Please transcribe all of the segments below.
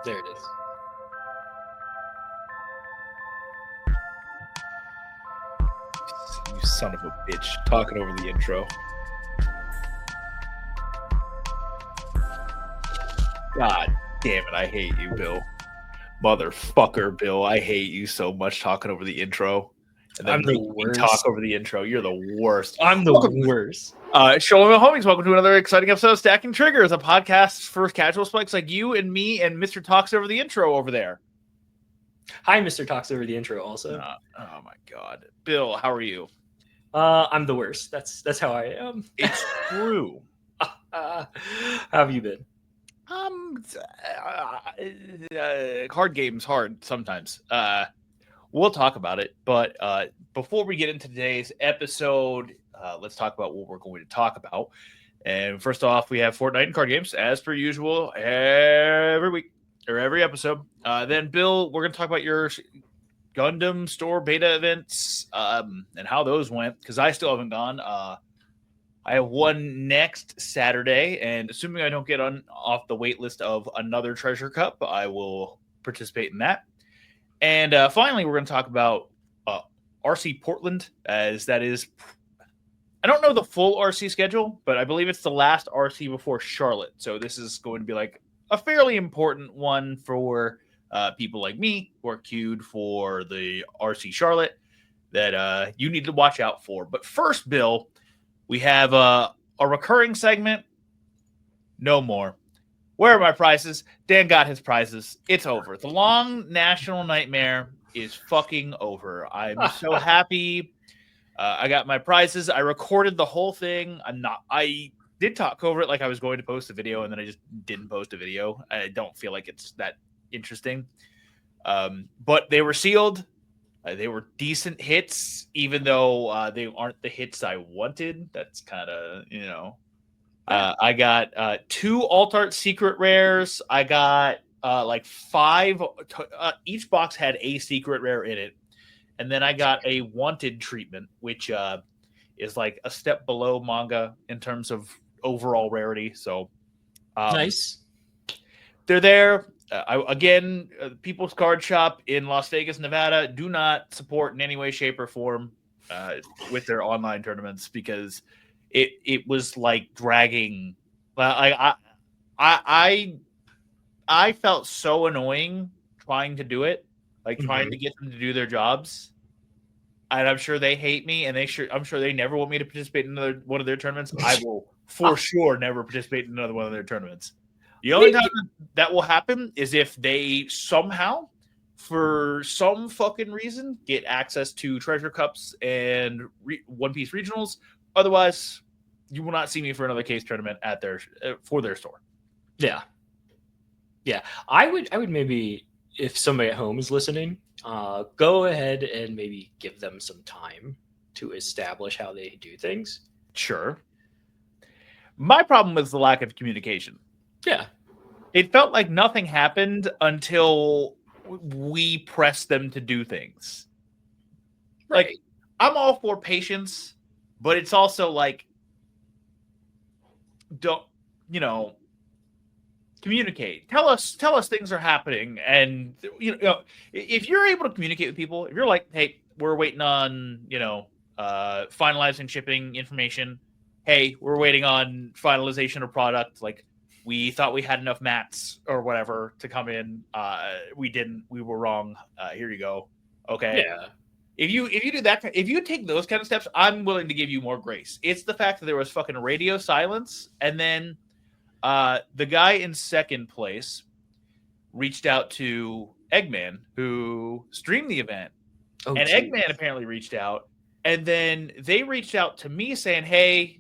There it is. You son of a bitch, talking over the intro. God damn it, I hate you, Bill. Motherfucker, Bill, I hate you so much talking over the intro. And then I'm the making me worst. talk over the intro. You're the worst. I'm the worst. Shalom, homies. Welcome to another exciting episode of Stacking Triggers, a podcast for casual spikes like you and me and Mr. Talks over the intro over there. Hi, Mr. Talks over the intro also. Oh my God. Bill, how are you? I'm the worst. That's how I am. It's true. How have you been? Card games hard sometimes. We'll talk about it, but before we get into today's episode, let's talk about what we're going to talk about. And first off, we have Fortnite and card games as per usual every week or every episode. Then Bill, we're going to talk about your Gundam store beta events and how those went, because I still haven't gone. I have one next Saturday, and assuming I don't get off the wait list of another Treasure Cup, I will participate in that. And finally, we're going to talk about RC Portland, as that is, I don't know the full RC schedule, but I believe it's the last RC before Charlotte. So this is going to be like a fairly important one for people like me who are queued for the RC Charlotte that you need to watch out for. But first, Bill, we have a recurring segment. No more. Where are my prizes? Dan got his prizes. It's over. The long national nightmare is fucking over. I'm so happy. I got my prizes. I recorded the whole thing. I did talk over it like I was going to post a video, and then I just didn't post a video. I don't feel like it's that interesting. But they were sealed. They were decent hits, even though they aren't the hits I wanted. That's kind of, I got 2 alt art secret rares. I got like 5. Each box had a secret rare in it. And then I got a wanted treatment, which is like a step below manga in terms of overall rarity. So Nice. They're there. People's Card Shop in Las Vegas, Nevada, do not support in any way, shape, or form with their online tournaments, because it was like dragging. I felt so annoying trying to do it, like trying to get them to do their jobs. And I'm sure they hate me, and I'm sure they never want me to participate in another one of their tournaments. I will for sure never participate in another one of their tournaments. The only time that will happen is if they somehow, for some fucking reason, get access to Treasure Cups and One Piece Regionals. Otherwise, you will not see me for another case tournament at for their store. Yeah. I would maybe, if somebody at home is listening, go ahead and maybe give them some time to establish how they do things. Sure. My problem was the lack of communication. Yeah. It felt like nothing happened until we pressed them to do things. Right. Like, I'm all for patience, but it's also like, communicate. Tell us things are happening. And, if you're able to communicate with people, if you're like, hey, we're waiting on, finalizing shipping information. Hey, we're waiting on finalization of product. Like, we thought we had enough mats or whatever to come in. We didn't. We were wrong. Here you go. Okay. Yeah. If you do that, if you take those kind of steps, I'm willing to give you more grace. It's the fact that there was fucking radio silence, and then the guy in second place reached out to Eggman, who streamed the event, and Eggman apparently reached out, and then they reached out to me saying, "Hey,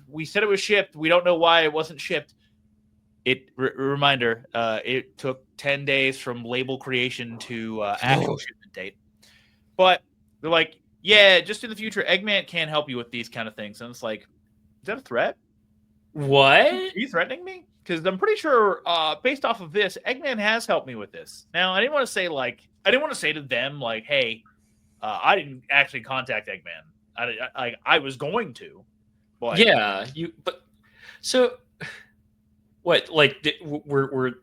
we said it was shipped. We don't know why it wasn't shipped." Reminder, it took 10 days from label creation to actual shipment date. But they're like, yeah, just in the future, Eggman can't help you with these kind of things. And it's like, is that a threat? What? Are you threatening me? Because I'm pretty sure, based off of this, Eggman has helped me with this. Now, I didn't want to say to them, like, hey, I didn't actually contact Eggman. I was going to. But yeah, so what? Like, were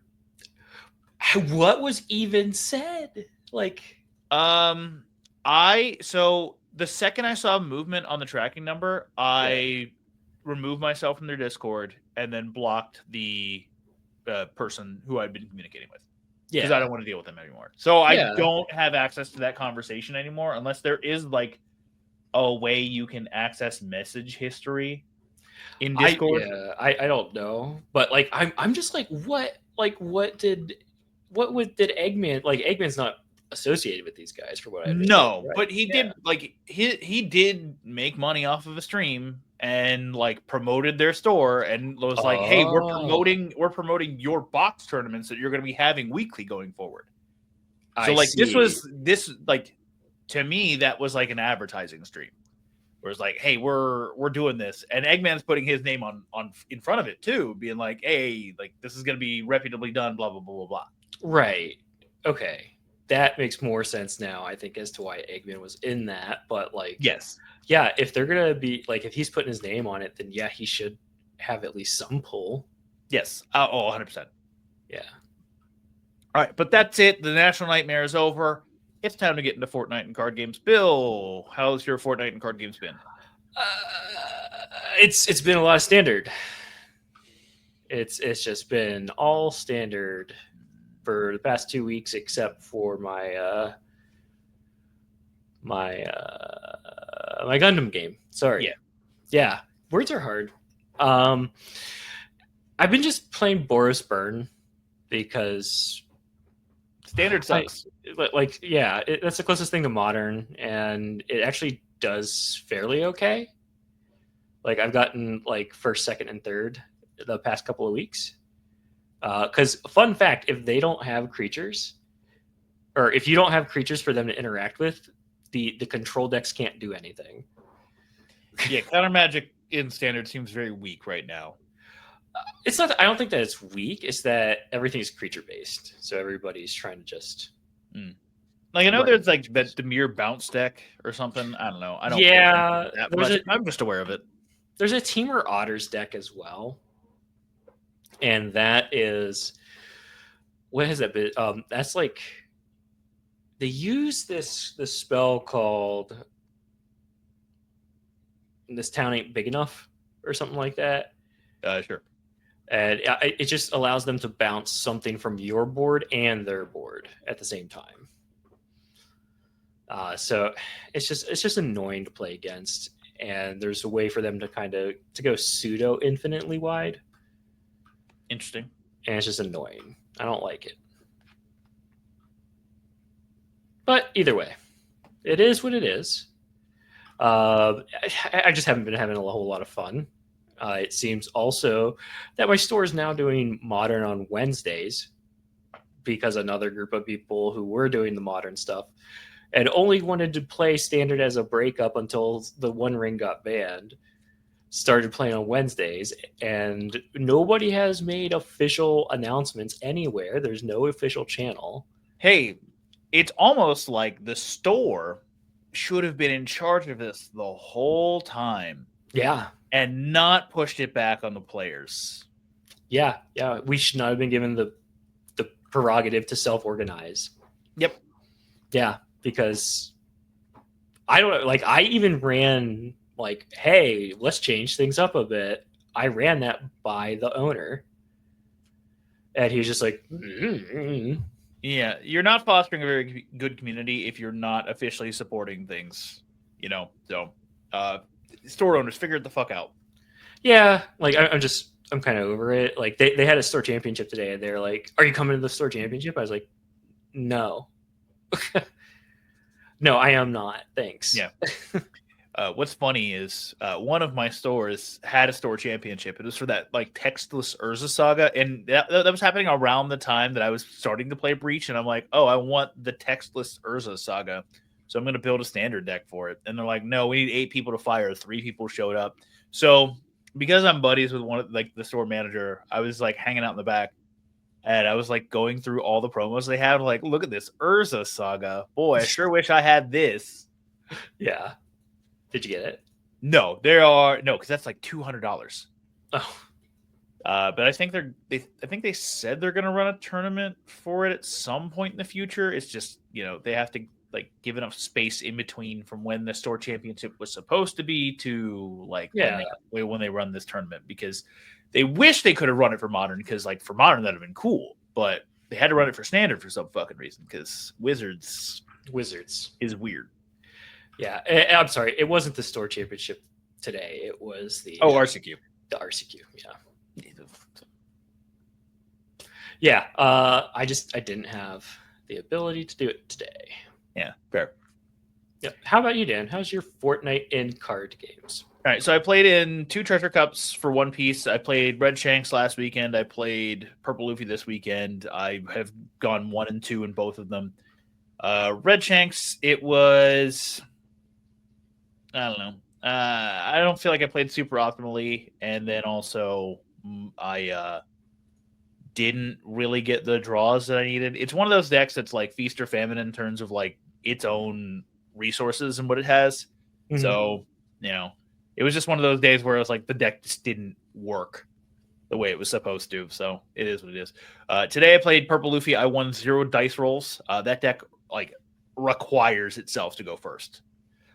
What was even said? Like, So the second I saw movement on the tracking number, I removed myself from their Discord and then blocked the person who I'd been communicating with because I don't want to deal with them anymore. So I don't have access to that conversation anymore unless there is like a way you can access message history in Discord. I don't know, but like I'm just like what did Eggman, like, Eggman's not associated with these guys for what I understand. No, right? but he did like he did make money off of a stream and like promoted their store and was like, "Hey, we're promoting your box tournaments that you're going to be having weekly going forward." So like this like to me that was like an advertising stream. Where it's like, "Hey, we're doing this." And Eggman's putting his name on in front of it too, being like, "Hey, like this is going to be reputably done, blah blah blah blah blah." Right. Okay. That makes more sense now, I think, as to why Eggman was in that. But like, yes, yeah, if they're gonna be like, if he's putting his name on it, then yeah, he should have at least some pull. Yes. 100%. Yeah. All right, but that's it. The National Nightmare is over. It's time to get into Fortnite and card games. Bill, how's your Fortnite and card games been? It's been a lot of standard. It's just been all standard for the past 2 weeks, except for my my Gundam game. Sorry. Yeah. Words are hard. I've been just playing Boris Burn because standard sucks. That's the closest thing to modern, and it actually does fairly okay. Like I've gotten like first, second, and third the past couple of weeks. Because fun fact, if they don't have creatures, or if you don't have creatures for them to interact with, the control decks can't do anything. Yeah, counter magic in standard seems very weak right now. It's not. I don't think that it's weak. It's that everything is creature based, so everybody's trying to just. Like I know there's like that Demir bounce deck or something. I don't know. I don't. Yeah, that much. I'm just aware of it. There's a Teamer Otters deck as well, and that is what has that been? That's like they use this spell called "This Town Ain't Big Enough" or something like that. Sure. And it just allows them to bounce something from your board and their board at the same time. So it's just annoying to play against. And there's a way for them to to go pseudo infinitely wide. Interesting. And it's just annoying. I don't like it. But either way, it is what it is. I just haven't been having a whole lot of fun. It seems also that my store is now doing modern on Wednesdays because another group of people who were doing the modern stuff and only wanted to play standard as a breakup until the One Ring got banned started playing on Wednesdays, and nobody has made official announcements anywhere. There's no official channel. Hey, it's almost like the store should have been in charge of this the whole time. Yeah. And not pushed it back on the players. Yeah. We should not have been given the prerogative to self-organize. Yep. Yeah, because I don't know. Like, I even ran like, hey, let's change things up a bit. I ran that by the owner, and he was just like, mm-hmm. Yeah, you're not fostering a very good community if you're not officially supporting things. So. Store owners figure it the fuck out. Yeah, like I'm kind of over it. Like they had a store championship today, and they're like, "Are you coming to the store championship?" I was like, "No, no, I am not. Thanks." Yeah. What's funny is one of my stores had a store championship. It was for that like textless Urza saga, and that was happening around the time that I was starting to play Breach, and I'm like, "Oh, I want the textless Urza saga." So I'm going to build a standard deck for it. And they're like, no, we need 8 people to fire. 3 people showed up. So because I'm buddies with one of like the store manager, I was like hanging out in the back and I was like going through all the promos they have. Like, look at this Urza saga. Boy, I sure wish I had this. Yeah. Did you get it? No, because that's like $200. Oh. But I think I think they said they're going to run a tournament for it at some point in the future. It's just, they have to like give enough space in between from when the store championship was supposed to be to like Yeah. when they run this tournament, because they wish they could have run it for modern, because like for modern that'd have been cool, but they had to run it for standard for some fucking reason because Wizards is weird. Yeah, I'm sorry. It wasn't the store championship today. It was the RCQ. The RCQ. Yeah. I didn't have the ability to do it today. Yeah, fair. Yeah. How about you, Dan? How's your Fortnite in card games? All right, so I played in 2 Treasure Cups for One Piece. I played Red Shanks last weekend. I played Purple Luffy this weekend. I have gone 1 and 2 in both of them. Red Shanks, it was, I don't know. I don't feel like I played super optimally, and then also I didn't really get the draws that I needed. It's one of those decks that's like feast or famine in terms of like its own resources and what it has. Mm-hmm. So, it was just one of those days where it was like the deck just didn't work the way it was supposed to. So it is what it is. Today I played Purple Luffy. I won 0 dice rolls. That deck like requires itself to go first.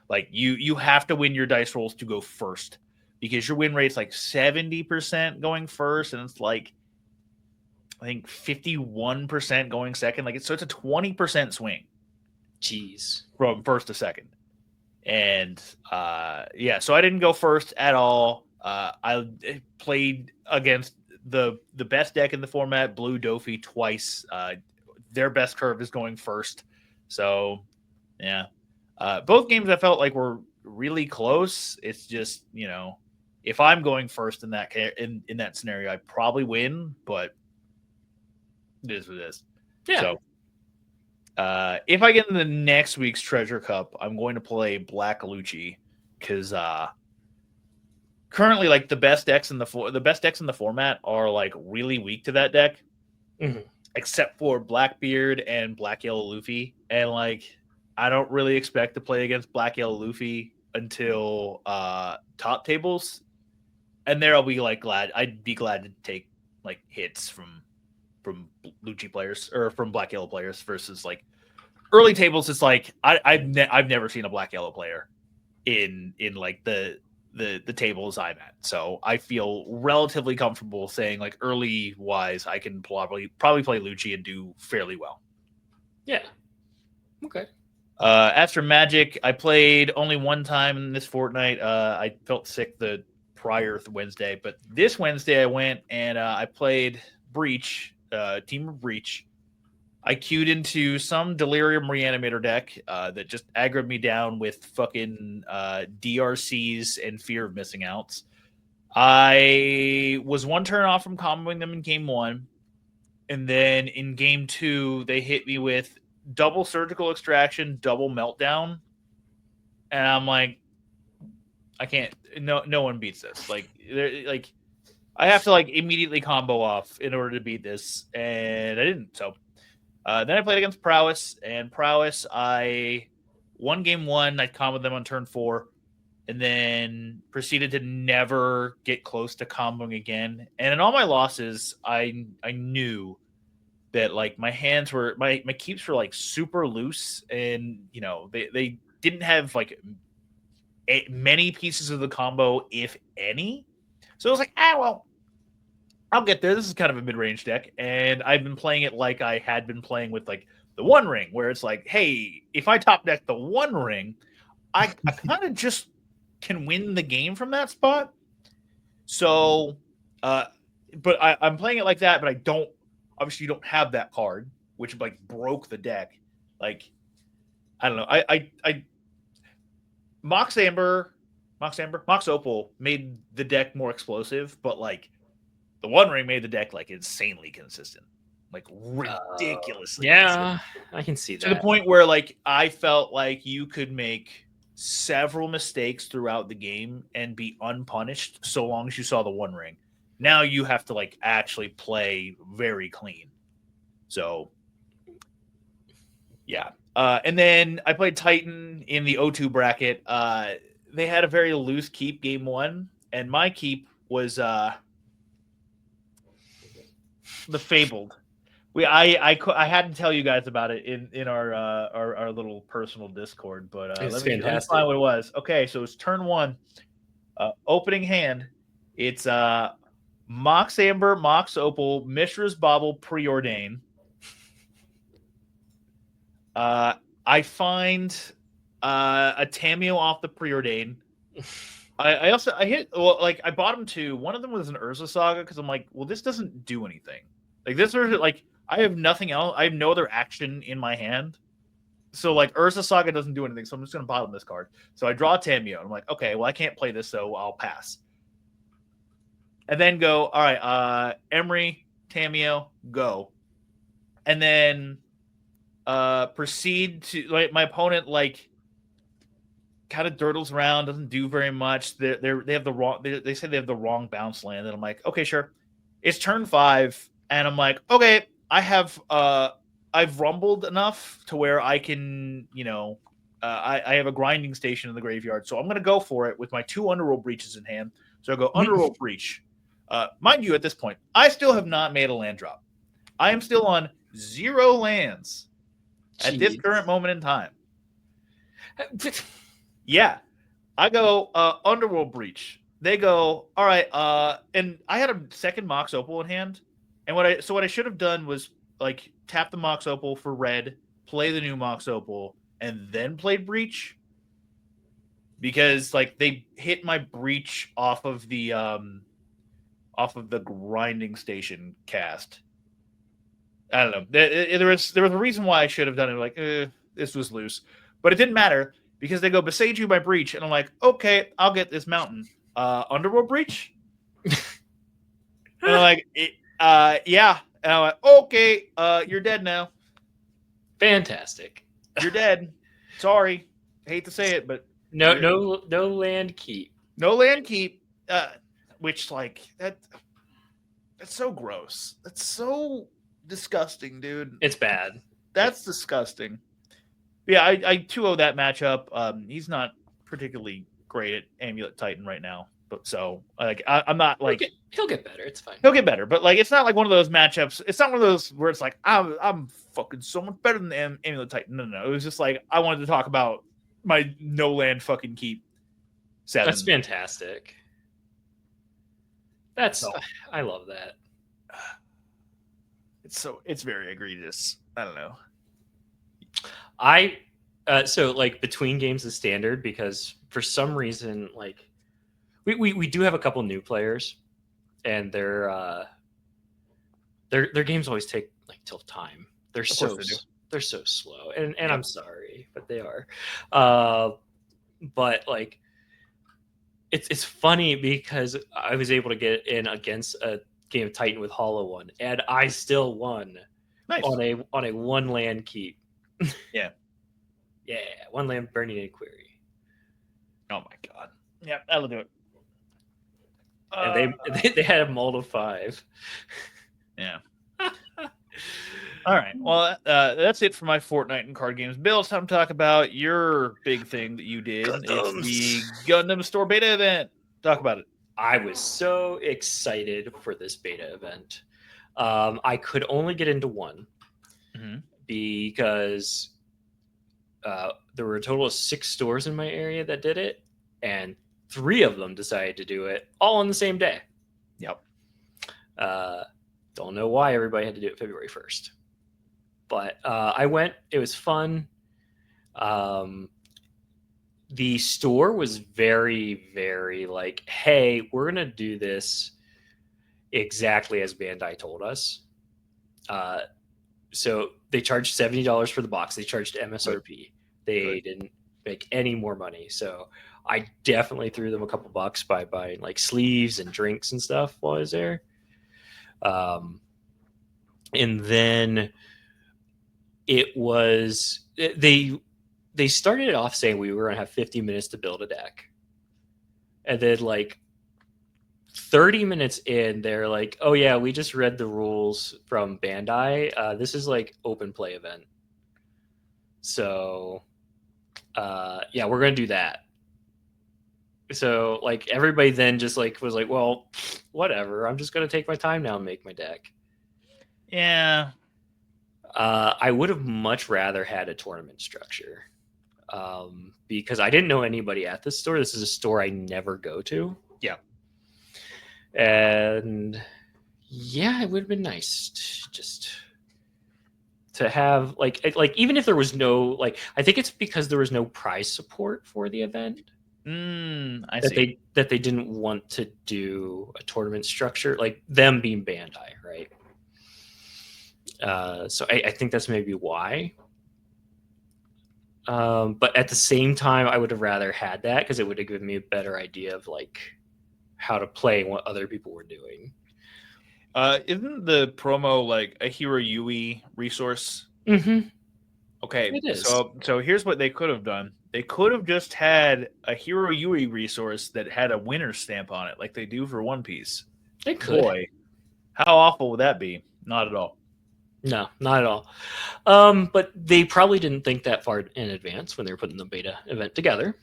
Like you have to win your dice rolls to go first, because your win rate's like 70% going first, and it's like I think 51% going second. So it's a 20% swing. Jeez. From first to second. And so I didn't go first at all. I played against the best deck in the format, Blue Dofi, twice. Their best curve is going first. So, yeah. Both games I felt like were really close. It's just, if I'm going first in that in that scenario, I probably win, but it is what it is. Yeah. So, if I get in the next week's Treasure Cup, I'm going to play Black Lucci, because currently, like the best decks in the format are like really weak to that deck, except for Blackbeard and Black Yellow Luffy, and like I don't really expect to play against Black Yellow Luffy until top tables, and there I'll be like I'd be glad to take like hits from Lucci players or from Black Yellow players versus like early tables. It's like I've never seen a Black Yellow player in like the tables I'm at, so I feel relatively comfortable saying like early wise I can probably play Lucci and do fairly well. Yeah. Okay. After Magic, I played only one time in this fortnight. I felt sick the prior Wednesday, but this Wednesday I went and I played Breach. Team of Breach. I queued into some Delirium Reanimator deck that just aggroed me down with fucking DRCs and fear of missing outs. I was 1 turn off from comboing them in game 1, and then in game 2 they hit me with double Surgical Extraction, double Meltdown, and I'm like, I can't. No one beats this. Like I have to like immediately combo off in order to beat this, and I didn't. So then I played against Prowess, and Prowess, I won game 1. I comboed them on turn 4, and then proceeded to never get close to comboing again. And in all my losses, I knew that like my hands were my keeps were like super loose, and they didn't have like many pieces of the combo, if any. So I was like, well, I'll get there. This is kind of a mid-range deck, and I've been playing it like I had been playing with like the One Ring, where it's like, hey, if I top deck the One Ring, I kind of just can win the game from that spot. So, but I'm playing it like that, but I don't have that card, which like broke the deck. Like, I don't know. I Mox Opal made the deck more explosive, but like the One Ring made the deck like insanely consistent, like ridiculously. Yeah, consistent. I can see that. To the point where like I felt like you could make several mistakes throughout the game and be unpunished so long as you saw the One Ring. Now you have to like actually play very clean. So yeah. And then I played Titan in the O2 bracket. They had a very loose keep game 1, and my keep was The Fabled. I had to tell you guys about it in our little personal Discord, but It's let me fantastic. find what it was. Okay, so it's turn 1, opening hand. It's Mox Amber, Mox Opal, Mishra's Bauble, Preordain. I find a Tameo off the Preordain. I also I bought them 2. One of them was an Urza Saga because I'm like, well, this doesn't do anything. Like this Urza, like I have nothing else. I have no other action in my hand. So like Urza Saga doesn't do anything. So I'm just gonna bottom this card. So I draw a Tameo. I'm like, okay, well I can't play this, so I'll pass. And then go, all right, Emery, Tameo, go. And then proceed to like my opponent like kind of dirtles around, doesn't do very much. They have the wrong. They say they have the wrong bounce land, and I'm like, okay, sure. It's turn 5, and I'm like, okay, I've rumbled enough to where I can, I have a grinding station in the graveyard, so I'm gonna go for it with my 2 Underworld Breaches in hand. So I go Underworld Breach. Mind you, at this point, I still have not made a land drop. I am still on 0 lands at this current moment in time. Yeah. I go Underworld Breach. They go, all right, and I had a second Mox Opal in hand. And what I should have done was like tap the Mox Opal for red, play the new Mox Opal, and then played Breach. Because like they hit my Breach off of the grinding station cast. I don't know. There was a reason why I should have done it. Like, this was loose. But it didn't matter. Because they go beside you by Breach, and I'm like, okay, I'll get this mountain. Underworld Breach? And I'm like, yeah. And I'm like, okay, you're dead now. Fantastic. You're dead. Sorry. I hate to say it, but no land keep. No land keep. Which like that's so gross. That's so disgusting, dude. It's bad. That's disgusting. Yeah, I 2-0 that matchup. He's not particularly great at Amulet Titan right now, but so like I'm not like he'll get better. It's fine. He'll get better, but like it's not like one of those matchups. It's not one of those where it's like I'm fucking so much better than the Amulet Titan. No. It was just like I wanted to talk about my no land fucking keep 7. That's fantastic. I love that. It's very egregious. I don't know. So like between games is standard because for some reason like we do have a couple new players and their games always take like till time. They're so slow and yep. I'm sorry, but they are. But like it's funny because I was able to get in against a game of Titan with Hollow One and I still won. Nice. on a 1 land keep. Yeah. 1 land Burning Inquiry. Oh my god. Yeah, that'll do it. And they had a mold of 5. Yeah. All right. Well, that's it for my Fortnite and card games. Bill, it's time to talk about your big thing that you did. Gundams. It's the Gundam Store beta event. Talk about it. I was so excited for this beta event. I could only get into one because there were a total of 6 stores in my area that did it, and 3 of them decided to do it all on the same day. Yep. Don't know why everybody had to do it February 1st. But I went. It was fun. The store was very, very like, hey, we're going to do this exactly as Bandai told us. So they charged $70 for the box. They charged MSRP. They didn't make any more money. So I definitely threw them a couple bucks by buying like sleeves and drinks and stuff while I was there. And then it was they started it off saying we were going to have 50 minutes to build a deck. And then like 30 minutes in, they're like, oh yeah, we just read the rules from Bandai. This is like open play event. So yeah, we're going to do that. So like everybody then just like was like, well, whatever. I'm just going to take my time now and make my deck. Yeah. I would have much rather had a tournament structure, because I didn't know anybody at this store. This is a store I never go to. Yeah. And yeah, it would have been nice just to have like even if there was no, like, I think it's because there was no prize support for the event I that see. they didn't want to do a tournament structure, like them being Bandai, right? So I think that's maybe why. But at the same time, I would have rather had that because it would have given me a better idea of like how to play and what other people were doing. Isn't the promo like a Hero Yui resource? Mm-hmm. Okay, It is. so here's what they could have done. They could have just had a Hero Yui resource that had a winner stamp on it, like they do for One Piece. They could. Boy, how awful would that be? Not at all. No, not at all. But they probably didn't think that far in advance when they were putting the beta event together.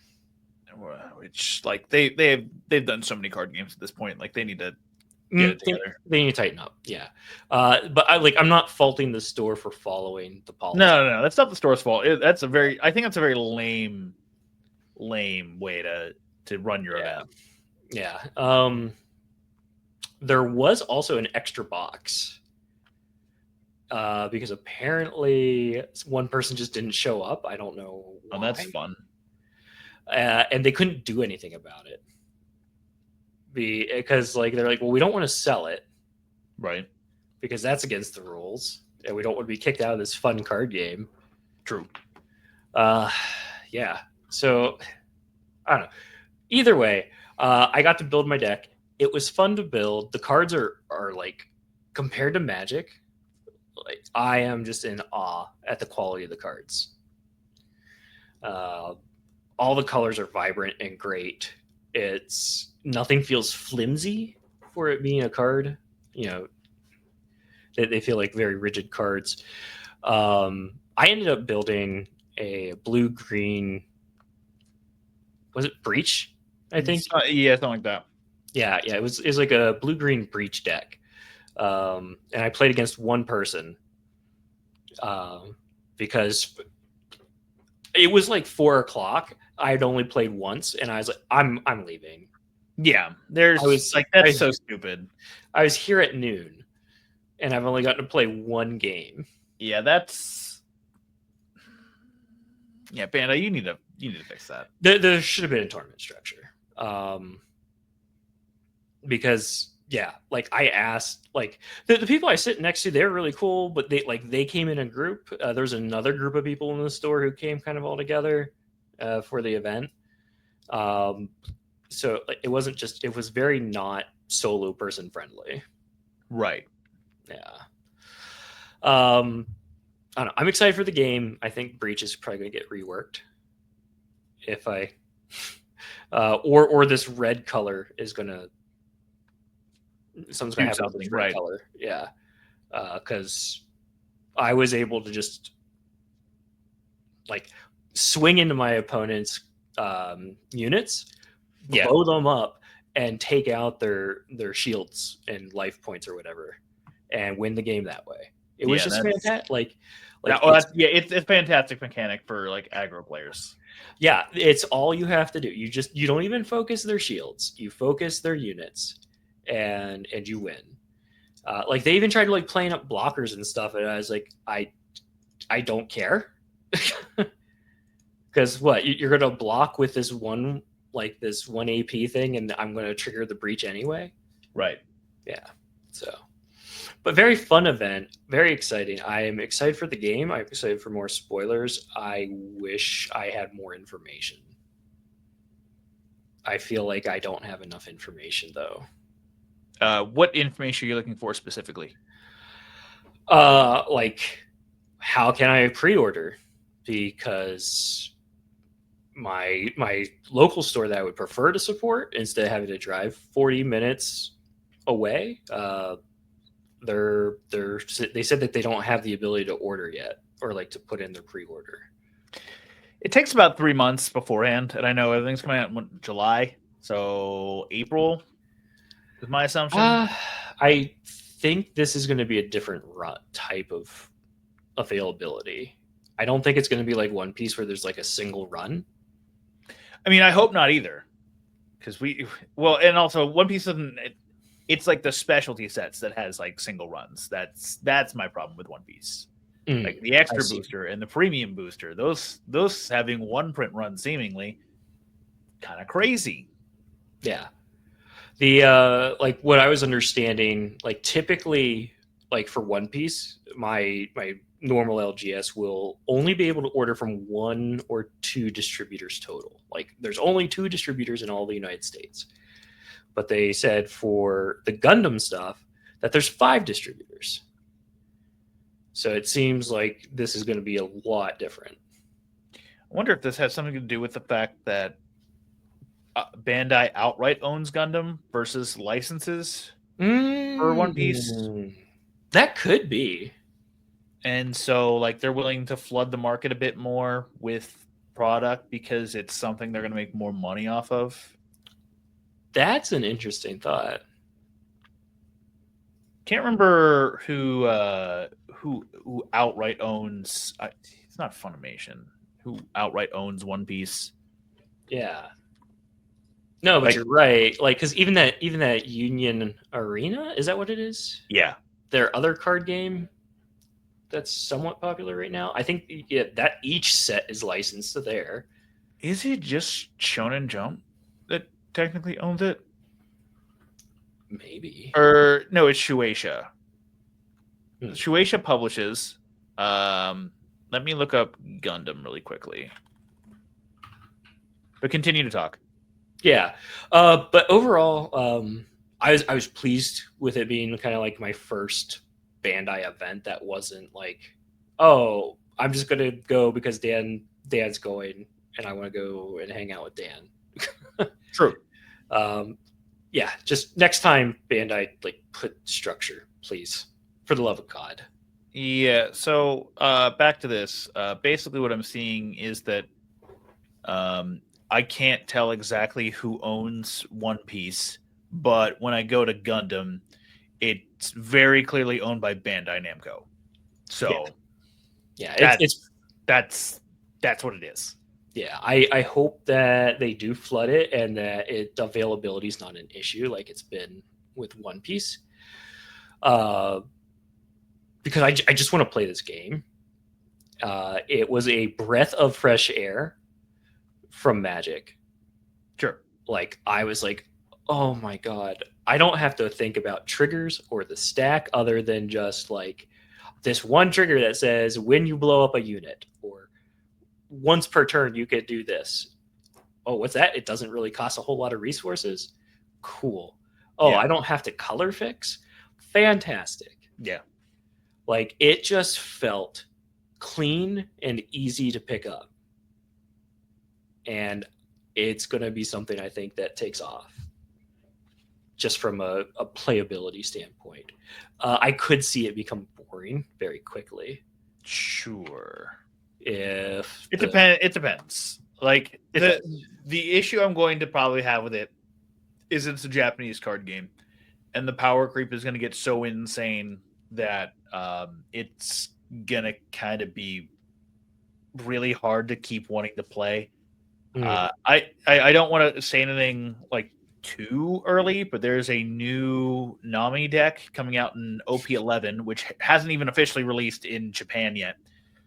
Which, like, they've done so many card games at this point. Like, they need to get it together. They need to tighten up. Yeah. But I'm not faulting the store for following the policy. No, that's not the store's fault. I think that's a very lame way to run your event. Yeah. There was also an extra box. Because apparently one person just didn't show up. I don't know why. Oh, that's fun. And they couldn't do anything about it. Because like they're like, well, we don't want to sell it. Right. Because that's against the rules. And we don't want to be kicked out of this fun card game. True. Yeah. So I don't know. Either way, I got to build my deck. It was fun to build. The cards are like, compared to Magic, like I am just in awe at the quality of the cards. All the colors are vibrant and great. Nothing feels flimsy for it being a card. You know, they feel like very rigid cards. I ended up building a blue-green. Was it Breach? I think. Yeah, something like that. Yeah. It was like a blue-green Breach deck. And I played against one person because it was like 4:00. I had only played once, and I was like, "I'm leaving." Yeah, that's so stupid. I was here at noon, and I've only gotten to play one game. Yeah, Panda, you need to fix that. There should have been a tournament structure, because. Yeah, like I asked, like the people I sit next to, they're really cool, but they came in a group. There's another group of people in the store who came kind of all together for the event. So it wasn't just, it was very not solo person friendly. Right. Yeah. I don't know. I'm excited for the game. I think Breach is probably going to get reworked. If I, or this red color is going to. Someone's gonna have something right color, yeah. Because I was able to just like swing into my opponent's units, blow them up, and take out their shields and life points or whatever, and win the game that way. It was just fantastic. It's a fantastic mechanic for like aggro players. Yeah, it's all you have to do. You don't even focus their shields. You focus their units. And you win. Like they even tried to like playing up blockers and stuff, and I was like, I don't care, because what you're gonna block with this one AP thing, and I'm gonna trigger the breach anyway. Right. Yeah. So, but very fun event, very exciting. I am excited for the game. I'm excited for more spoilers. I wish I had more information. I feel like I don't have enough information though. What information are you looking for specifically? Like, how can I pre-order? Because my local store that I would prefer to support, instead of having to drive 40 minutes away, they said that they don't have the ability to order yet, or like to put in their pre-order. It takes about 3 months beforehand, and I know everything's coming out in July, so April is my assumption. I think this is going to be a different type of availability. I don't think it's going to be like One Piece where there's like a single run. I mean, I hope not either, because and also One Piece doesn't. It's like the specialty sets that has like single runs. That's my problem with One Piece. Like the extra booster and the premium booster, those having one print run seemingly kind of crazy. Yeah. The like what I was understanding, like typically like for One Piece, my normal LGS will only be able to order from 1 or 2 distributors total. Like there's only 2 distributors in all the United States. But they said for the Gundam stuff that there's 5 distributors. So it seems like this is going to be a lot different. I wonder if this has something to do with the fact that Bandai outright owns Gundam versus licenses for One Piece. That could be. And so like they're willing to flood the market a bit more with product because it's something they're going to make more money off of. That's an interesting thought. Can't remember who outright owns. It's not Funimation. Who outright owns One Piece? Yeah. No, but you're right. Like, because even that Union Arena, is that what it is? Yeah. Their other card game that's somewhat popular right now. I think that each set is licensed to there. Is it just Shonen Jump that technically owns it? Maybe. Or no, it's Shueisha. Shueisha publishes. Let me look up Gundam really quickly. But continue to talk. Yeah. But overall, I was pleased with it being kind of like my first Bandai event that wasn't like, oh, I'm just gonna go because Dan's going and I want to go and hang out with Dan. True. Yeah, just next time Bandai like put structure, please, for the love of God. Yeah. So back to this. Basically, what I'm seeing is that I can't tell exactly who owns One Piece, but when I go to Gundam, it's very clearly owned by Bandai Namco. So yeah, that's what it is. Yeah, I hope that they do flood it and that availability is not an issue like it's been with One Piece. Because I just want to play this game. It was a breath of fresh air from Magic. Sure. Like, I was like, oh my God, I don't have to think about triggers or the stack other than just like this one trigger that says when you blow up a unit or once per turn you could do this. Oh, what's that? It doesn't really cost a whole lot of resources. Cool. Oh, yeah. I don't have to color fix. Fantastic. Yeah. Like, it just felt clean and easy to pick up. And it's going to be something I think that takes off just from a playability standpoint. I could see it become boring very quickly. Sure. If it depends. Like the issue I'm going to probably have with it is it's a Japanese card game, and the power creep is going to get so insane that it's going to kind of be really hard to keep wanting to play. I don't want to say anything like too early, but there's a new Nami deck coming out in OP11, which hasn't even officially released in Japan yet.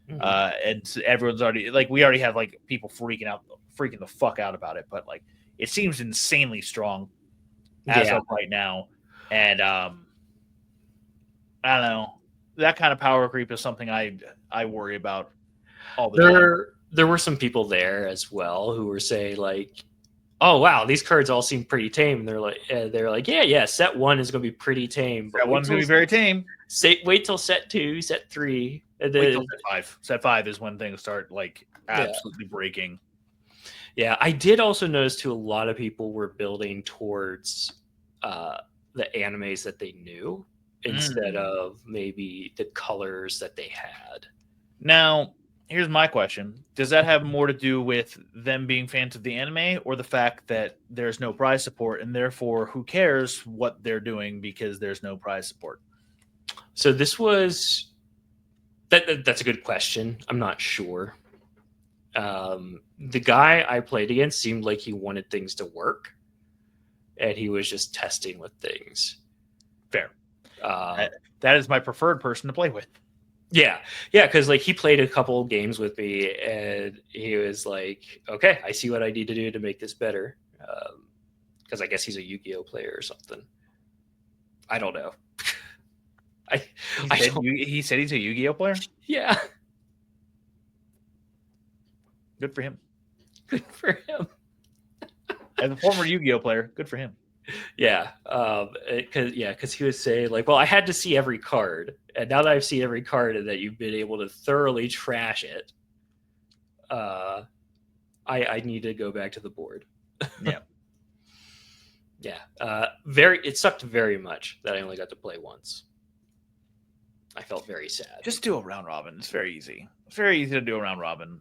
And everyone's already like, we already have like people freaking the fuck out about it, but like it seems insanely strong as of right now. And I don't know, that kind of power creep is something I worry about all the time. There were some people there as well who were saying like, oh wow, these cards all seem pretty tame. And they're like, yeah, set 1 is going to be pretty tame. Set 1's going to be very tame. Wait till set 2, set 3, and then wait till set 5. Set 5 is when things start like absolutely breaking. Yeah, I did also notice too a lot of people were building towards the animes that they knew instead of maybe the colors that they had. Now, here's my question. Does that have more to do with them being fans of the anime or the fact that there's no prize support and therefore who cares what they're doing because there's no prize support? So this was that's a good question. I'm not sure. The guy I played against seemed like he wanted things to work, and he was just testing with things. Fair. That is my preferred person to play with. Yeah, because like he played a couple games with me, and he was like, "Okay, I see what I need to do to make this better." Because I guess he's a Yu-Gi-Oh player or something. I don't know. He said he's a Yu-Gi-Oh player. Yeah, good for him. Good for him. As a former Yu-Gi-Oh player, good for him. Yeah, because he was saying like, well, I had to see every card, and now that I've seen every card and that you've been able to thoroughly trash it, I need to go back to the board. Yeah, yeah. It sucked very much that I only got to play once. I felt very sad. Just do a round robin. It's very easy. It's very easy to do a round robin.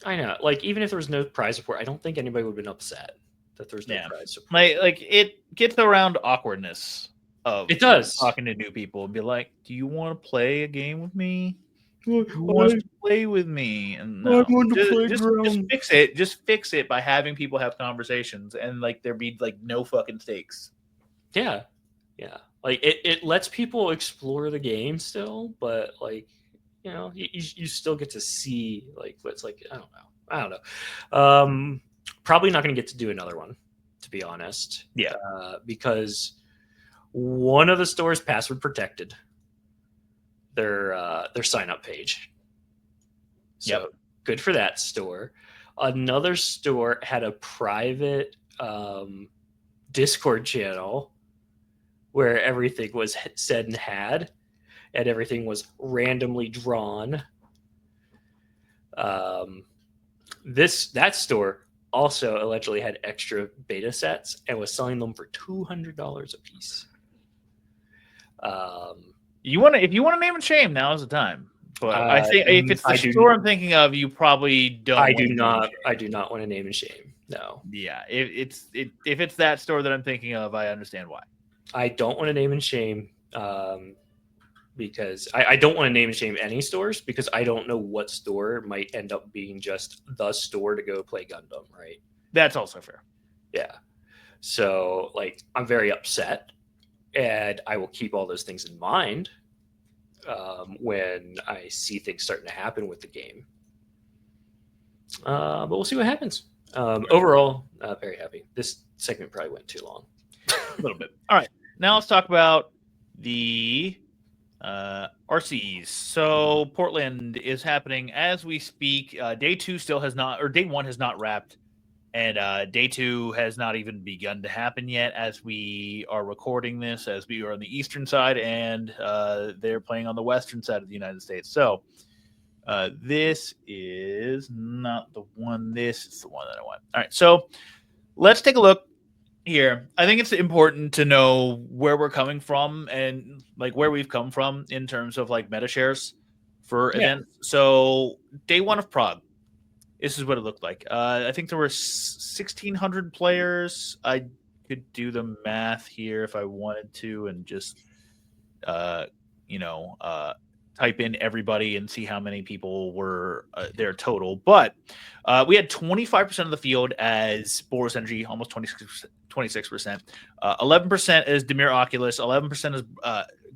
I know. Like even if there was no prize support, I don't think anybody would have been upset that there's no prize support. Like it gets around awkwardness of it does talking to new people and be like, "Do you want to play a game with me? Who wants to play with me?" And no, just fix it. Just fix it by having people have conversations and like there be like no fucking stakes. Yeah. Like it lets people explore the game still, but like you still get to see like what's like. I don't know. Probably not going to get to do another one, to be honest. Yeah. Because one of the stores password protected their sign up page. So good for that store. Another store had a private Discord channel where everything was said and had, and everything was randomly drawn. That store also allegedly had extra beta sets and was selling them for $200 a piece. If you want to name and shame, now is the time. But I think if it's the store I'm thinking of, you probably don't. I do not want to name and shame. No. Yeah, if it's that store that I'm thinking of, I understand why. I don't want to name and shame because I don't want to name and shame any stores because I don't know what store might end up being just the store to go play Gundam, right? That's also fair. Yeah. So, like, I'm very upset, and I will keep all those things in mind when I see things starting to happen with the game. But we'll see what happens. Overall, very happy. This segment probably went too long. A little bit. All right. Now let's talk about the RCs. So Portland is happening as we speak. Day 2 still has not, or day 1 has not wrapped, and day 2 has not even begun to happen yet as we are recording this, as we are on the eastern side, and they're playing on the western side of the United States. So this is not the one. This is the one that I want. All right. So let's take a look here. I think it's important to know where we're coming from and like where we've come from in terms of like meta shares for events. So day 1 of Prague, this is what it looked like. I think there were 1,600 players. I could do the math here if I wanted to and just type in everybody and see how many people were there total. But we had 25% of the field as Boris Energy, almost 26%. 11% is Demir Oculus. 11% is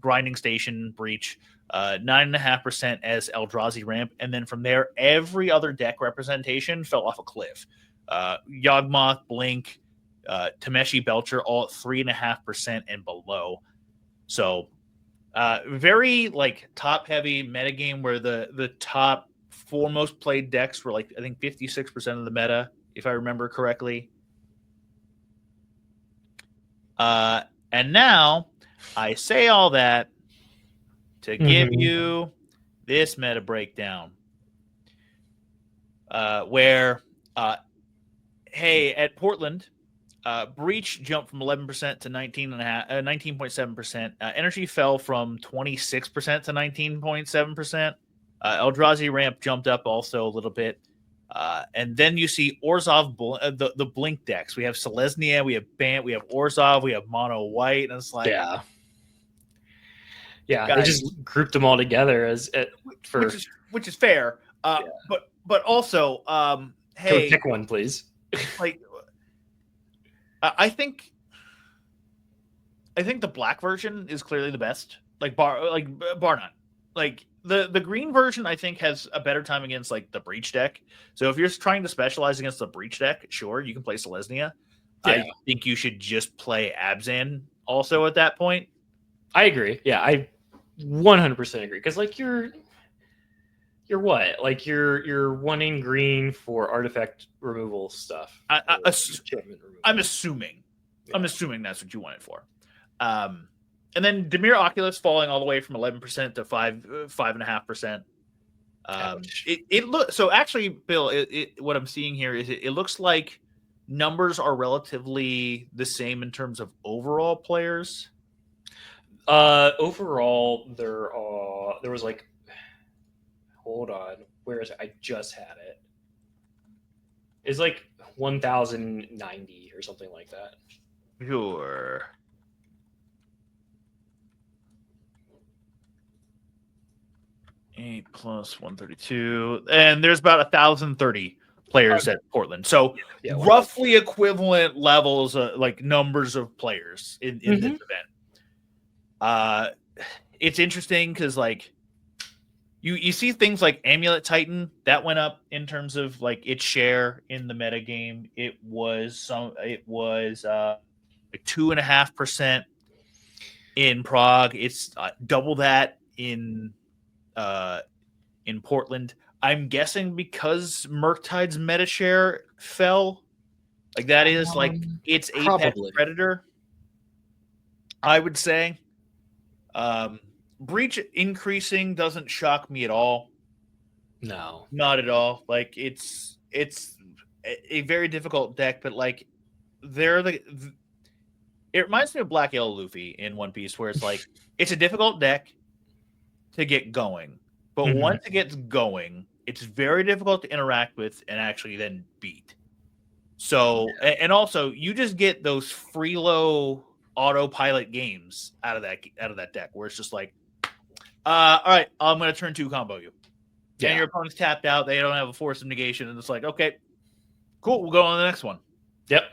Grinding Station Breach. 9.5% as Eldrazi Ramp. And then from there, every other deck representation fell off a cliff. Yawgmoth, Blink, Tameshi Belcher, all at 3.5% and below. So very like top heavy metagame where the top 4 most played decks were like I think 56% of the meta, if I remember correctly. And now I say all that to give you this meta breakdown, where hey, at Portland, Breach jumped from 11% to 19.7%. Energy fell from 26% to 19.7%. Eldrazi Ramp jumped up also a little bit. And then you see Orzhov, the Blink decks. We have Selesnya, we have Bant, we have Orzhov, we have Mono White. And it's like... Yeah, they guys, just grouped them all together for. which is fair. But also, Can we hey, pick one, please? like I think the black version is clearly the best. Bar none. Like the green version, I think has a better time against like the breach deck. So if you're trying to specialize against the breach deck, sure, you can play Selesnya. Yeah. I think you should just play Abzan also at that point. I agree. Yeah, I 100% agree. Because like you're what? Like you're wanting green for artifact removal stuff. I'm assuming. Yeah. I'm assuming that's what you want it for. And then Demir Oculus falling all the way from 11% to 5.5%. It looks so. Actually, Bill, what I'm seeing here is it looks like numbers are relatively the same in terms of overall players. Overall, there was like, hold on, where is it? I just had it. It's like 1,090 or something like that. Sure. Eight plus 132, and there's about 1,030 players at Portland. So roughly equivalent levels, like numbers of players in this event. It's interesting because like you see things like Amulet Titan that went up in terms of like its share in the meta game. It was like 2.5% in Prague. It's double that in Portland. I'm guessing because Murktide's meta share fell. Like that is like its apex predator. I would say. Breach increasing doesn't shock me at all. No, not at all. Like it's a very difficult deck, but like it reminds me of Black Yellow Luffy in One Piece, where it's like it's a difficult deck to get going, but once it gets going, it's very difficult to interact with and actually then beat. So and also you just get those freelo autopilot games out of that deck where it's just like, all right, I'm going to turn 2 combo you. Yeah. And your opponent's tapped out. They don't have a force of negation. And it's like, okay, cool. We'll go on to the next one. Yep.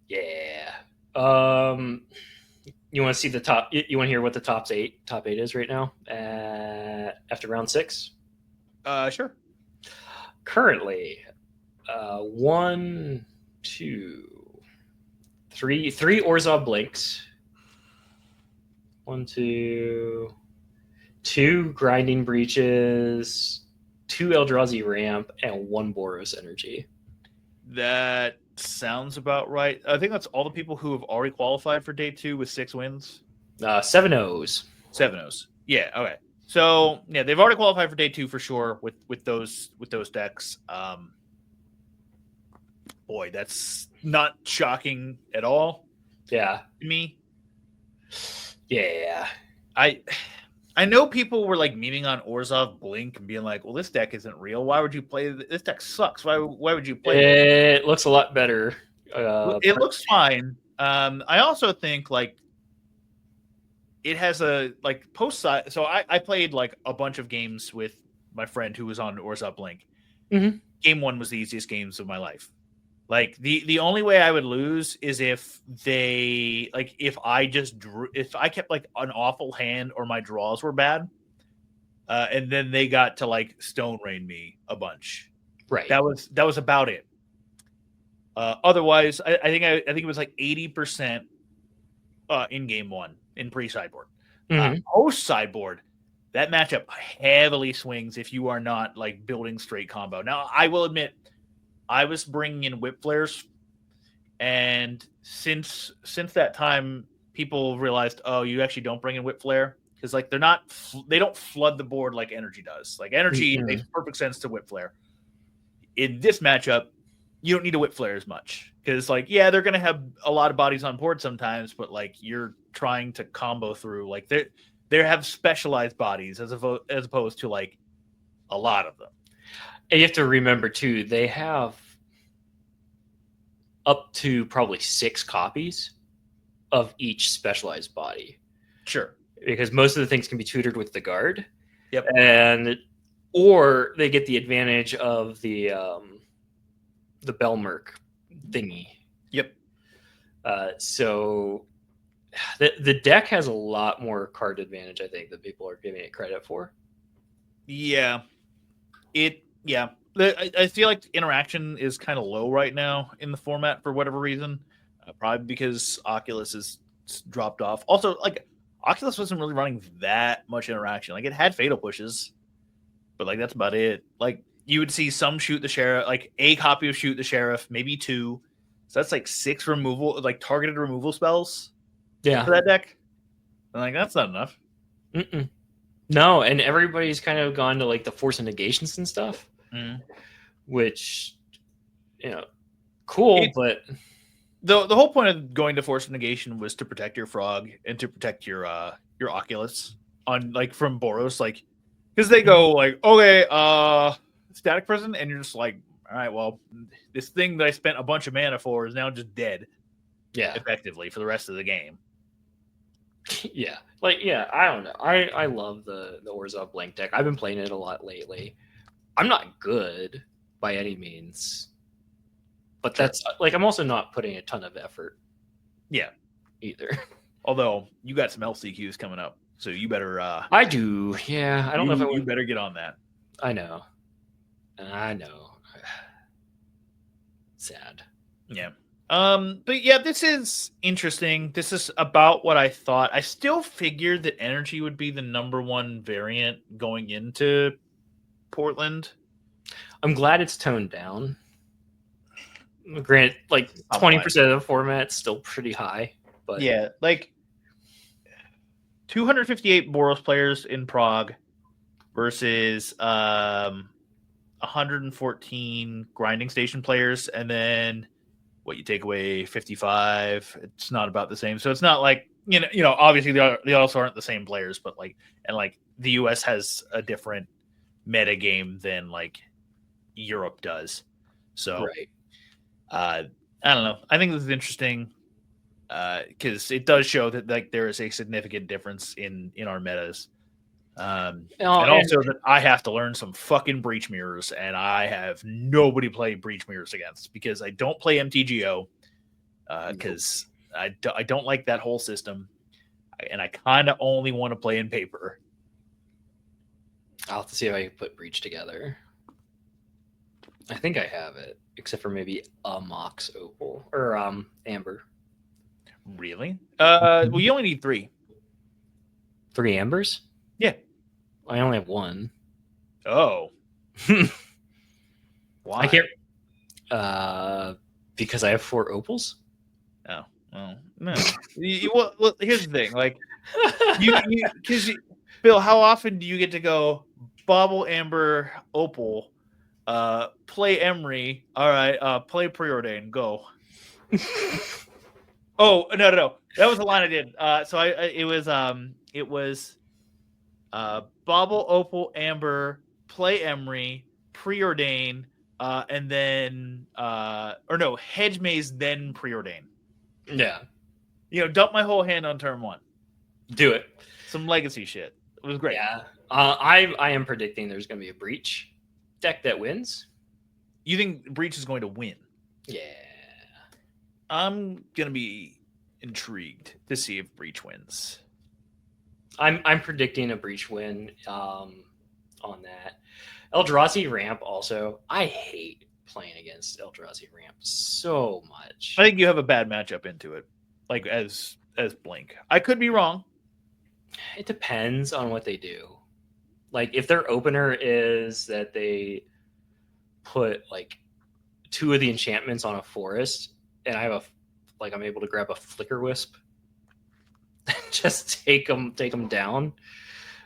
Yeah. You want to see the top? You want to hear what the top eight is right now after round 6? Sure. Currently, 1, 2, 3 Orzhov Blinks. 1, 2, 2 Grinding Breaches, 2 Eldrazi Ramp, and 1 Boros Energy. That sounds about right. I think that's all the people who have already qualified for day 2 with 6 wins. 7 O's. 7 O's. Yeah. Okay. So yeah, they've already qualified for day 2 for sure with those decks. Boy, that's not shocking at all. Yeah. To me. Yeah. I know people were like memeing on Orzhov Blink and being like, "Well, this deck isn't real. Why would you play this deck? Sucks. Why would you play it?" It looks a lot better. It looks fine. I also think like it has a like post side. So I played like a bunch of games with my friend who was on Orzhov Blink. Mm-hmm. Game 1 was the easiest games of my life. Like the only way I would lose is if I kept like an awful hand or my draws were bad, and then they got to like Stone Rain me a bunch. Right. That was about it. Otherwise, I think it was like 80% in game 1 in pre-sideboard. Post sideboard, that matchup heavily swings if you are not like building straight combo. Now, I will admit, I was bringing in whip flares, and since that time, people realized, oh, you actually don't bring in whip flare because like they don't flood the board like energy does. Like energy makes perfect sense to whip flare. In this matchup, you don't need to whip flare as much because like they're gonna have a lot of bodies on board sometimes, but like you're trying to combo through like they have specialized bodies as opposed to like a lot of them. And you have to remember, too, they have up to probably 6 copies of each specialized body. Sure. because most of the things can be tutored with the guard. Yep. Or they get the advantage of the Belmerk thingy. Yep. So the deck has a lot more card advantage, I think, than people are giving it credit for. Yeah. I feel like interaction is kind of low right now in the format for whatever reason. Probably because Oculus has dropped off. Also, like, Oculus wasn't really running that much interaction. Like, it had fatal pushes, but like that's about it. Like, you would see some shoot the sheriff, like a copy of shoot the sheriff, maybe 2. So that's like 6 removal, like targeted removal spells. Yeah, for that deck. And like that's not enough. Mm-mm. No, and everybody's kind of gone to like the force and negations and stuff, which cool, but the whole point of going to force negation was to protect your frog and to protect your Oculus on like from Boros, like because they go like, okay, static prison, and you're just like, all right, well, this thing that I spent a bunch of mana for is now just dead. Yeah, effectively for the rest of the game. Yeah, like I don't know. I love the Orzhov blank deck. I've been playing it a lot lately. I'm not good by any means, but that's like I'm also not putting a ton of effort. Yeah, either. Although you got some LCQs coming up, so you better. I do. Yeah, I don't know if you better get on that. I know. Sad. Yeah. But yeah, this is interesting. This is about what I thought. I still figured that energy would be the number one variant going into Portland. I'm glad it's toned down. Granted, like 20% of the format's still pretty high, but yeah, like 258 Boros players in Prague versus 114 grinding station players, and then what you take away 55. It's not about the same. So it's not like obviously they also aren't the same players, but like the US has a different meta game than like Europe does. So right. I don't know. I think this is interesting because it does show that like there is a significant difference in our metas. And also that I have to learn some fucking breach mirrors, and I have nobody play breach mirrors against because I don't play MTGO because I don't like that whole system, and I kind of only want to play in paper. I'll have to see if I can put breach together. I think I have it, except for maybe a Mox Opal or Amber. Really? Well, you only need 3. 3 Ambers? Yeah. I only have 1. Oh. Why? I can't. Because I have 4 opals. Oh, well, no. Well, here's the thing. Like, Bill, how often do you get to go Bobble, Amber, Opal, play Emery? All right, play Preordain, go. Oh no, that was the line I did. So it was Bobble, Opal, Amber, play Emery, Preordain, and then Hedge Maze, then Preordain. Yeah. Dump my whole hand on turn 1. Do it. Some legacy shit. It was great. Yeah. I am predicting there's going to be a breach deck that wins. You think breach is going to win? Yeah. I'm going to be intrigued to see if breach wins. I'm predicting a breach win on that. Eldrazi ramp also. I hate playing against Eldrazi ramp so much. I think you have a bad matchup into it, like as Blink. I could be wrong. It depends on what they do. Like if their opener is that they put like 2 of the enchantments on a forest, and I have I'm able to grab a Flicker Wisp, just take them down.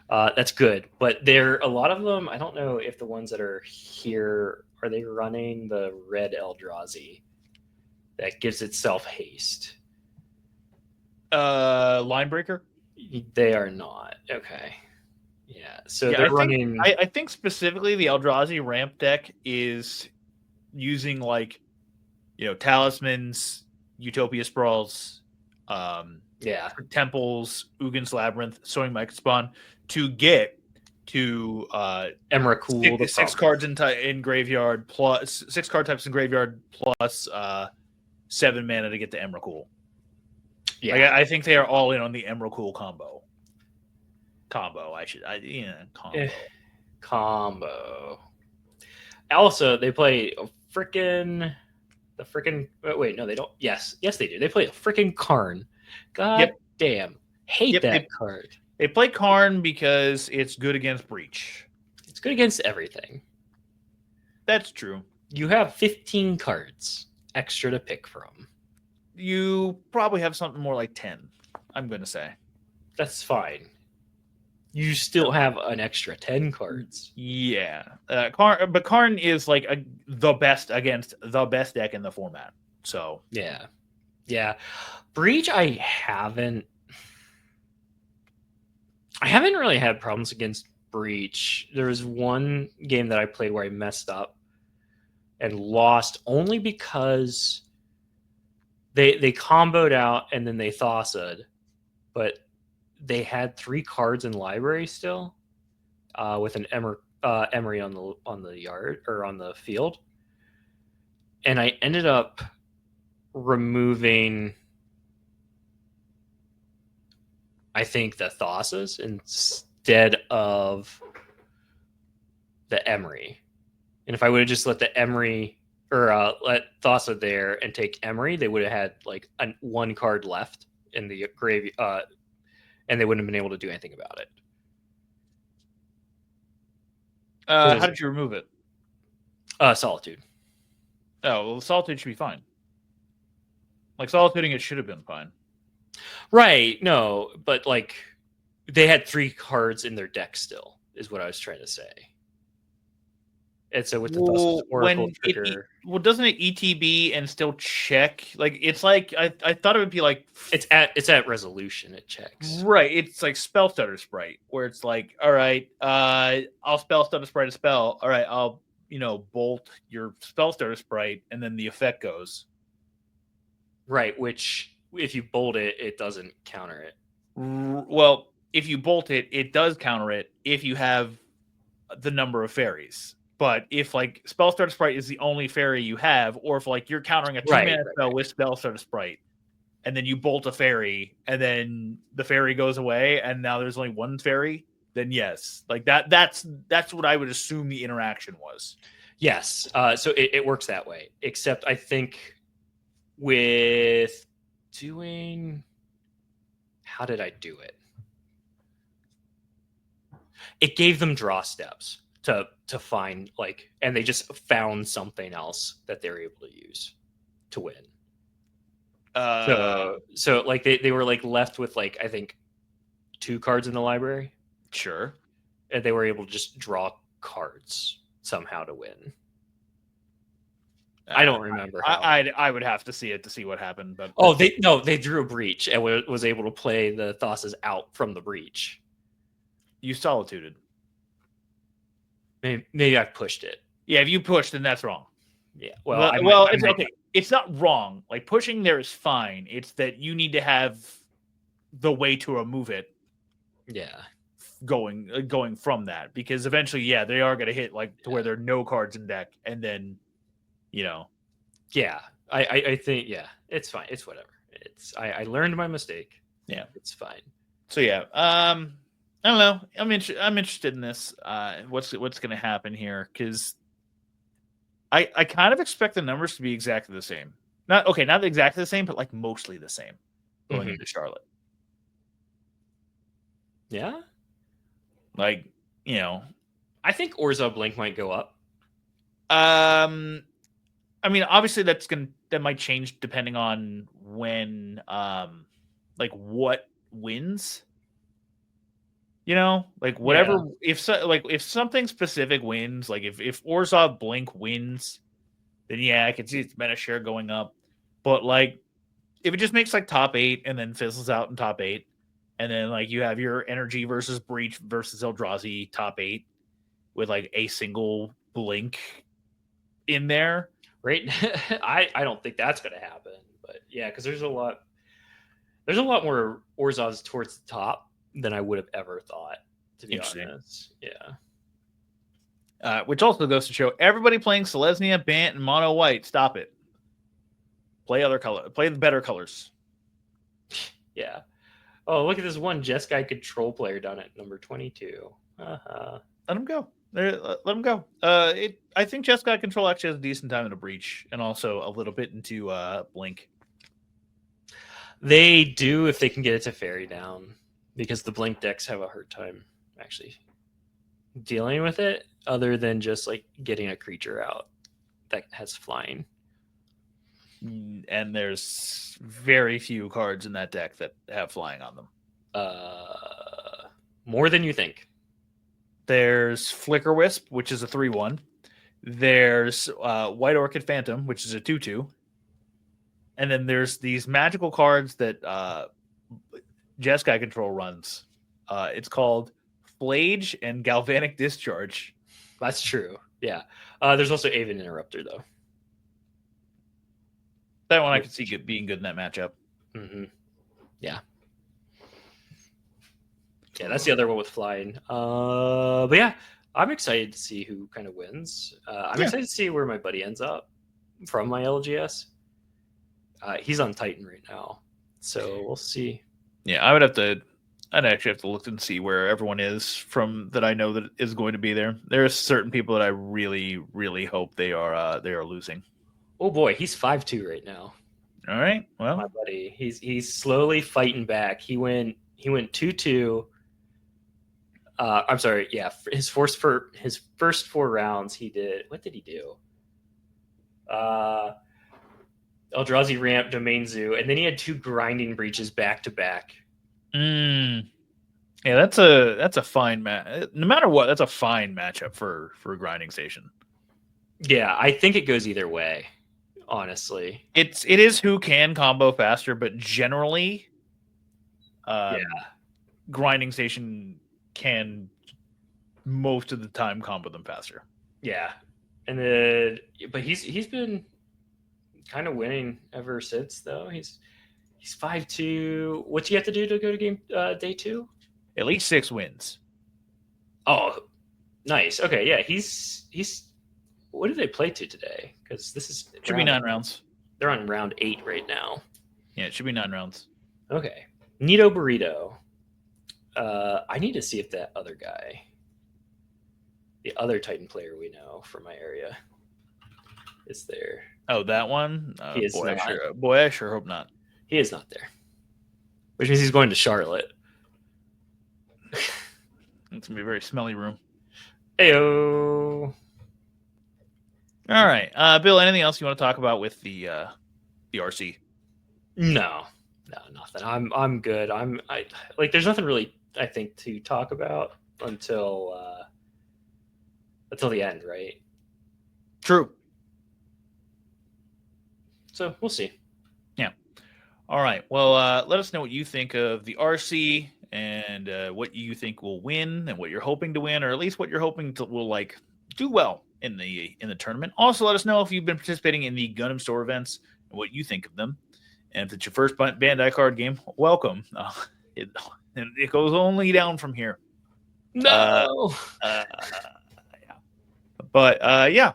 That's good, but a lot of them. I don't know if the ones that are here are they running the red Eldrazi that gives itself haste. Line breaker. They are not. Okay. Yeah. So they're running. I think specifically the Eldrazi ramp deck is using talismans, Utopia Sprawls, Yeah. Temples, Ugin's Labyrinth, Sowing Might Spawn to get to Emrakul, the six problem. cards in graveyard plus 6 card types in graveyard plus 7 mana to get to Emrakul. Yeah. Like, I think they are all in on the Emrakul combo. Combo. Also, they play a wait, no, they don't. Yes, they do. They play a freaking Karn. God damn. Hate that card. They play Karn because it's good against Breach. It's good against everything. That's true. You have 15 cards extra to pick from. You probably have something more like 10, I'm going to say. That's fine. You still have an extra 10 cards. Yeah. But Karn is like the best against the best deck in the format. So, yeah. Breach, I haven't really had problems against Breach. There was one game that I played where I messed up and lost only because they comboed out and then they Thassaed, but they had 3 cards in library still, with an Emery on the yard or on the field, and I ended up removing, I think, the Thassa's instead of the Emery. And if I would have just let the Emery or let Thassa there and take Emery, they would have had like 1 card left in the grave, and they wouldn't have been able to do anything about it. how did you remove it? Solitude. Oh, well, Solitude should be fine. Like, Solituding it should have been fine. Right. No, but like they had 3 cards in their deck still, is what I was trying to say. And so with the Oracle trigger, doesn't it ETB and still check? Like, it's like I thought it would be like it's at resolution. It checks. Right. It's like Spellstutter Sprite, where it's like, all right, I'll Spellstutter Sprite a spell. All right, I'll bolt your Spellstutter Sprite, and then the effect goes. Right. Which, if you bolt it, it doesn't counter it. Well, if you bolt it, it does counter it if you have the number of fairies. But if like Spellstutter Sprite is the only fairy you have, or if like you're countering a 2-mana spell with Spellstutter Sprite, and then you bolt a fairy, and then the fairy goes away, and now there's only 1 fairy, then yes, like that's what I would assume the interaction was. Yes. So it works that way. Except I think with doing, how did I do it? It gave them draw steps to find, like, and they just found something else that they were able to use to win. So like they were like left with like, I think, 2 cards in the library. Sure. And they were able to just draw cards somehow to win. I don't remember how. I would have to see it to see what happened, but they drew a Breach and was able to play the Thassa's out from the Breach. You solituded. Maybe I pushed it. Yeah, if you pushed, then that's wrong. Yeah. It's okay. It's not wrong. Like, pushing there is fine. It's that you need to have the way to remove it. Yeah. Going from that, because eventually, they are going to hit like to where there are no cards in deck, and then, Yeah, I think it's fine. It's whatever. I learned my mistake. Yeah, it's fine. So I don't know. I'm interested in this. What's going to happen here? Because I kind of expect the numbers to be exactly the same. Not exactly the same, but like mostly the same going into Charlotte. Yeah. Like, I think Orza Blink might go up. I mean, obviously that might change depending on when, like what wins. Like whatever. Yeah. If something specific wins, like if Orzhov Blink wins, then I can see its meta share going up. But like, if it just makes like top 8 and then fizzles out in top 8, and then like you have your Energy versus Breach versus Eldrazi top 8 with like a single Blink in there, right? I don't think that's going to happen, but yeah, because there's a lot. There's a lot more Orzovs towards the top than I would have ever thought, to be Interesting. honest. Yeah. Which also goes to show everybody playing Selesnya, Bant, and Mono White. Stop it. Play other color. Play the better colors. Yeah. Oh, look at this one Jeskai control player down at number 22. Uh-huh. Let him go. Let him go. I think Jeskai control actually has a decent time in a breach, and also a little bit into Blink. They do if they can get it to fairy down, because the Blink decks have a hard time actually dealing with it, other than just like getting a creature out that has flying. And there's very few cards in that deck that have flying on them. More than you think. There's Flicker Wisp, which is a 3/1. There's White Orchid Phantom, which is a 2/2. And then there's these magical cards that Jeskai Control runs. It's called Flage and Galvanic Discharge. That's true. Yeah. There's also Aven Interrupter, though. That one I could see being good in that matchup. Mm-hmm. Yeah. Yeah, that's the other one with flying. But yeah, I'm excited to see who kind of wins. I'm excited to see where my buddy ends up from my LGS. He's on Titan right now, so we'll see. Yeah, I'd actually have to look and see where everyone is from that I know that is going to be there. There are certain people that I really, really hope they are losing. Oh boy, he's 5'2" right now. All right, well, My buddy, he's slowly fighting back. He went 2-2. I'm sorry, yeah. His first 4 rounds, he did. What did he do? Eldrazi Ramp, Domain Zoo, and then he had 2 grinding breaches back to back. Yeah, that's a fine match. No matter what, that's a fine matchup for Grinding Station. Yeah, I think it goes either way. Honestly, it is who can combo faster, but generally, Grinding Station can most of the time combo them faster. Yeah, and then but he's been kind of winning ever since, though. He's 5'2". What do you have to do to go to game day 2? At least 6 wins. Oh, nice. Okay, yeah, he's. What do they play to today? Because this is should be 9 rounds. They're on round 8 right now. Yeah, it should be 9 rounds. Okay, Nito Burrito. I need to see if that other guy, the other Titan player we know from my area, is there. Oh, that one? He is not. I sure hope not. He is not there. Which means he's going to Charlotte. It's going to be a very smelly room. Heyo. All right. Bill, anything else you want to talk about with the RC? No, nothing. I'm good. I there's nothing really, I think, to talk about until the end, right? True. So we'll see. Yeah. All right. Well, let us know what you think of the RC and what you think will win and what you're hoping to win, or at least what you're hoping to will do well in the tournament. Also, let us know if you've been participating in the Gundam store events and what you think of them. And if it's your first Bandai card game, welcome. It goes only down from here. No. Yeah. But yeah,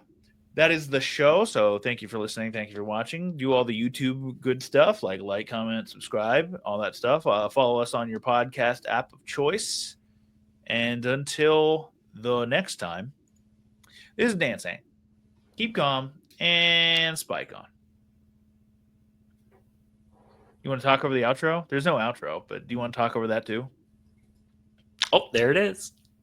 that is the show. So thank you for listening. Thank you for watching. Do all the YouTube good stuff like, comment, subscribe, all that stuff. Follow us on your podcast app of choice. And until the next time, this is Dan saying, keep calm and spike on. You want to talk over the outro? There's no outro, but do you want to talk over that too? Oh, there it is.